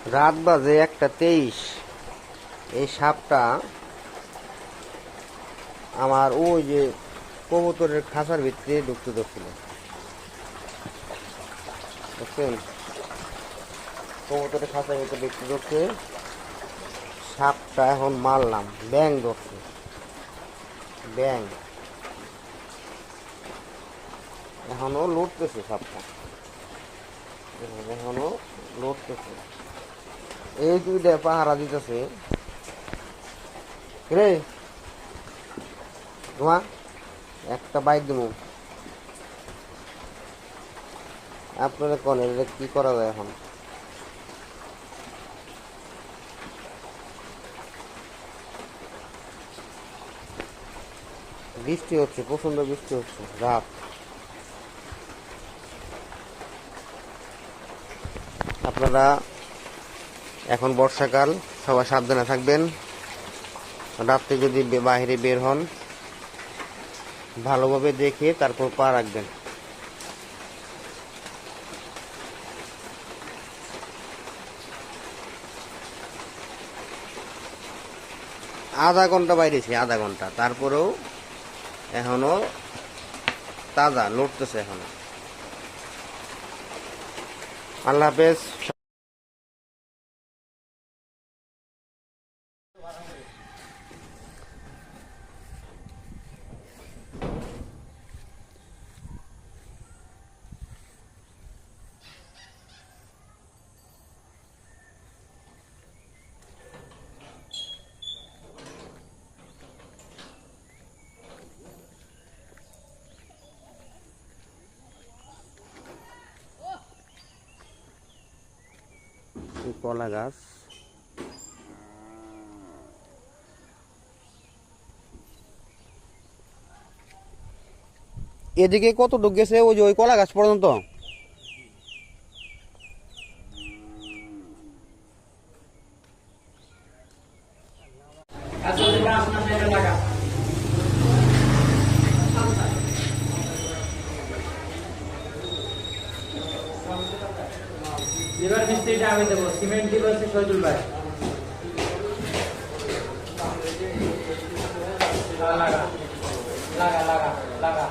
রাত বাজে 1:23। এই সাপটা আমার ওই যে কবুতরের খাঁচার ভিতরে ঢুকতে ধরছিল, বুঝছেন? কবুতরের খাঁচার ভিতরে ঢুকতে ধরছে। সাপটা এখন মারলাম, ব্যাং ধরছে, ব্যাং এখনো লড়তেছে সাপটা, এখনো লড়তেছে। এই দুইটা পাহারা দিতেছে। রে ঘুমা, একটা বাইক দেবো। আপনারা কোন এটা কি করা যায় এখন? বৃষ্টি হচ্ছে, প্রচন্ড বৃষ্টি হচ্ছে রাত। আপনারা এখন বর্ষাকাল, সবাই সাবধানে থাকবেন। রাত্রে যদি বাইরে বের হন ভালোভাবে দেখে তারপর পা রাখবেন। আধা ঘন্টা বাইরেছি, আধা ঘন্টা, তারপরেও এখনো তাজা লড়তেছে এখনো। আল্লাহ হাফেজ। কলা গাছ, এদিকে কত ঢুক গেছে ওই যে ওই কলা গাছ পর্যন্ত। এবার মিস্ত্রিটা আমি দেবো, সিমেন্ট দিব হচ্ছে শহীদুল ভাই। লাগা লাগা লাগা লাগা